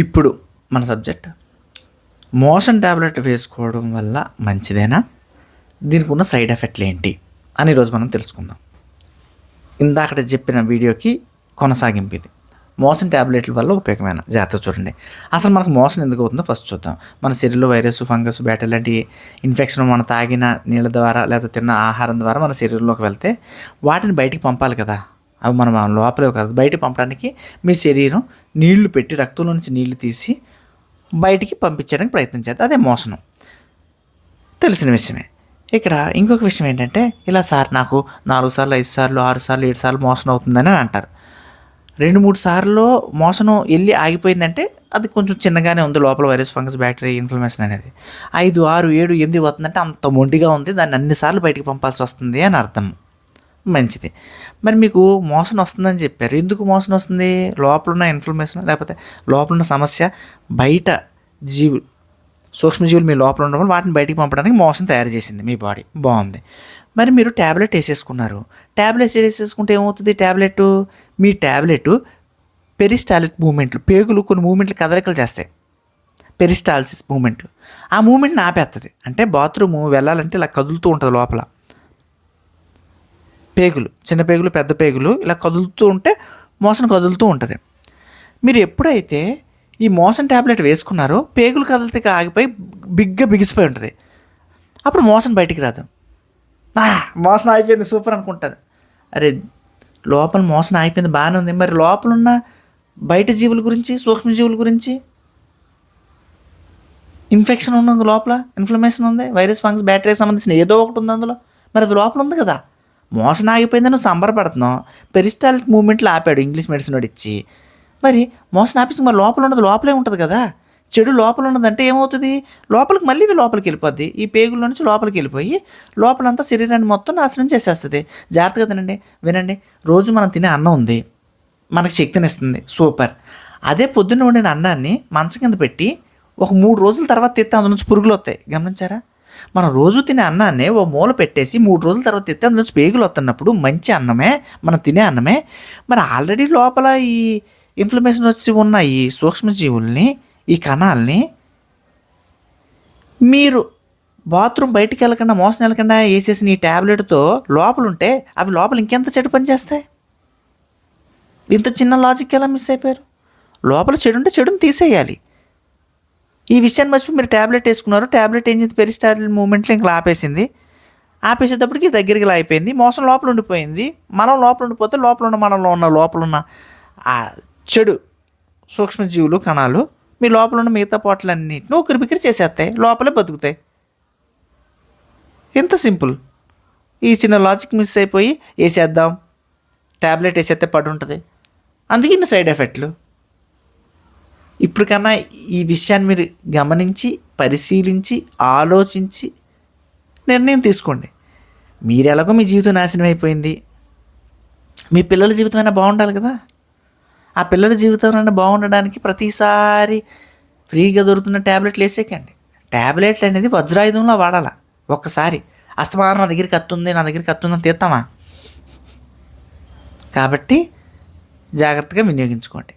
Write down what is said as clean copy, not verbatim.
ఇప్పుడు మన subject motion tablet వేసుకోవడం వల్ల మంచిదేనా, దీనికి ఉన్న సైడ్ ఎఫెక్ట్లు ఏంటి అని ఈరోజు మనం తెలుసుకుందాం. ఇందాకట చెప్పిన వీడియోకి కొనసాగింపు ఇది. మోషన్ ట్యాబ్లెట్ల వల్ల ఉపయోగమైన జాగ్రత్తగా చూడండి. అసలు మనకు మోషన్ ఎందుకు అవుతుందో ఫస్ట్ చూద్దాం. మన శరీరంలో వైరస్, ఫంగస్, బ్యాక్టీరియా లాంటి ఇన్ఫెక్షన్ మన తాగిన నీళ్ళ ద్వారా లేదా తిన్న ఆహారం ద్వారా మన శరీరంలోకి వెళ్తే వాటిని బయటికి పంపాలి కదా. అవి మనం లోపలే కాదు, బయటికి పంపడానికి మీ శరీరం నీళ్లు పెట్టి రక్తంలో నుంచి నీళ్లు తీసి బయటికి పంపించడానికి ప్రయత్నం చేస్తే అదే మోషను. తెలిసిన విషయమే. ఇక్కడ ఇంకొక విషయం ఏంటంటే, ఇలా సార్ నాకు 4 సార్లు, 5 సార్లు, 6 సార్లు, 7 సార్లు మోషన్ అవుతుందని అంటారు. 2-3 సార్లు మోషను వెళ్ళి ఆగిపోయిందంటే అది కొంచెం చిన్నగానే ఉంది, లోపల వైరస్, ఫంగస్, బ్యాక్టీరియా ఇన్ఫ్లమేషన్ అనేది. 5, 6, 7, 8 వస్తుందంటే అంత మొండిగా ఉంది, దాన్ని అన్నిసార్లు బయటికి పంపాల్సి వస్తుంది అని అర్థం. మంచిది. మరి మీకు మోషన్ వస్తుందని చెప్పారు, ఎందుకు మోషన్ వస్తుంది? లోపల ఉన్న ఇన్ఫ్లమేషన్ లేకపోతే లోపల ఉన్న సమస్య బయట జీవులు, సూక్ష్మజీవులు మీ లోపల ఉండడం వాటిని బయటికి పంపడానికి మోషన్ తయారు చేసింది మీ బాడీ. బాగుంది. మరి మీరు ట్యాబ్లెట్ వేసేసుకున్నారు. ట్యాబ్లెట్ వేసేసుకుంటే ఏమవుతుంది? మీ ట్యాబ్లెట్ పెరిస్టాలిక్ మూమెంట్లు, పేగులు కొన్ని మూమెంట్లు కదలికలు చేస్తాయి, పెరిస్టాల్సిస్ మూమెంట్లు. ఆ మూమెంట్ని ఆపేస్తుంది. అంటే బాత్రూమ్ వెళ్ళాలంటే ఇలా కదులుతూ ఉంటుంది లోపల పేగులు, చిన్న పేగులు, పెద్ద పేగులు ఇలా కదులుతూ ఉంటే మోషన్ కదులుతూ ఉంటుంది. మీరు ఎప్పుడైతే ఈ మోషన్ ట్యాబ్లెట్ వేసుకున్నారో పేగులు కదిలితే ఆగిపోయి బిగిసిపోయి ఉంటుంది. అప్పుడు మోషన్ బయటికి రాదు. మోషన్ అయిపోయింది సూపర్ అనుకుంటుంది. అరే లోపల మోషన్ అయిపోయింది బాగానే ఉంది, మరి లోపల ఉన్న బయట జీవుల గురించి, సూక్ష్మజీవుల గురించి ఇన్ఫెక్షన్ ఉన్నది, లోపల ఇన్ఫ్లమేషన్ ఉంది, వైరస్, ఫంగస్, బ్యాక్టీరియా సంబంధించిన ఏదో ఒకటి ఉంది అందులో. మరి అది లోపల ఉంది కదా. మోషన్ ఆగిపోయిందని నువ్వు సంబరపడుతున్నావు, పెరిస్టాలిక్ మూమెంట్లు ఆపాడు ఇంగ్లీష్ మెడిసిన్ వాడు ఇచ్చి. మరి మోషన్ ఆపేసి మరి లోపల ఉన్నది లోపలే ఉంటుంది కదా. చెడు లోపల ఉన్నదంటే ఏమవుతుంది? లోపలికి మళ్ళీ లోపలికి వెళ్ళిపోద్ది. ఈ పేగుల్లో నుంచి లోపలికి వెళ్ళిపోయి లోపలంతా శరీరాన్ని మొత్తం నాశనం చేసేస్తుంది. జాగ్రత్తగా తినండి, వినండి. రోజు మనం తినే అన్నం ఉంది, మనకు శక్తిని ఇస్తుంది, సూపర్. అదే పొద్దున్న వండిన అన్నాన్ని మంచం కింద పెట్టి ఒక 3 రోజుల తర్వాత తిస్తే అందులో నుంచి పురుగులు వస్తాయి. గమనించారా? మనం రోజు తినే అన్నాన్ని ఓ మూల పెట్టేసి 3 రోజుల తర్వాత తిస్తే అందులో నుంచి పేగులు వస్తున్నప్పుడు మంచి అన్నమే, మనం తినే అన్నమే. మరి ఆల్రెడీ లోపల ఈ ఇన్ఫ్లమేషన్ వచ్చి ఉన్న ఈ సూక్ష్మజీవుల్ని, ఈ కణాలని మీరు బాత్రూమ్ బయటికి వెళ్ళకుండా, మోసం వెళ్ళకుండా వేసేసిన ఈ ట్యాబ్లెట్తో లోపల ఉంటే అవి లోపల ఇంకెంత చెడు పని చేస్తాయి? ఇంత చిన్న లాజిక్ ఎలా మిస్ అయిపోయారు? లోపల చెడు ఉంటే చెడుని తీసేయాలి. ఈ విషయాన్ని మర్చిపోయి మీరు ట్యాబ్లెట్ వేసుకున్నారు. ట్యాబ్లెట్ ఏం చేసింది? పెరిస్టాలిక్ మూమెంట్లో ఇంకా ఆపేసింది. ఆపేసేటప్పటికి దగ్గరికి ఇలా అయిపోయింది, మోసం లోపల ఉండిపోయింది. మనం లోపల ఉండిపోతే మనలో ఉన్న లోపల ఉన్న ఆ చెడు సూక్ష్మజీవులు, కణాలు మీ లోపల ఉన్న మిగతా పోట్లన్నింటినీ ఉక్కిరిబిక్కిరి చేసేస్తాయి, లోపలే బతుకుతాయి. ఎంత సింపుల్. ఈ చిన్న లాజిక్ మిస్ అయిపోయి వేసేద్దాం, ట్యాబ్లెట్ వేసేస్తే పడి ఉంటుంది, అందుకే ఇన్ని సైడ్ ఎఫెక్ట్లు. ఇప్పటికన్నా ఈ విషయాన్ని మీరు గమనించి, పరిశీలించి, ఆలోచించి నిర్ణయం తీసుకోండి. మీరు ఎలాగో మీ జీవితం నాశనం అయిపోయింది, మీ పిల్లల జీవితం అయినా బాగుండాలి కదా. ఆ పిల్లల జీవితం అయినా బాగుండడానికి ప్రతిసారి ఫ్రీగా దొరుకుతున్న ట్యాబ్లెట్లు వేసేకండి. ట్యాబ్లెట్లు అనేది వజ్రాయుధంలో వాడాలా. ఒక్కసారి అస్తమానం నా దగ్గరికి కత్తుంది అని తీస్తామా? కాబట్టి జాగ్రత్తగా వినియోగించుకోండి.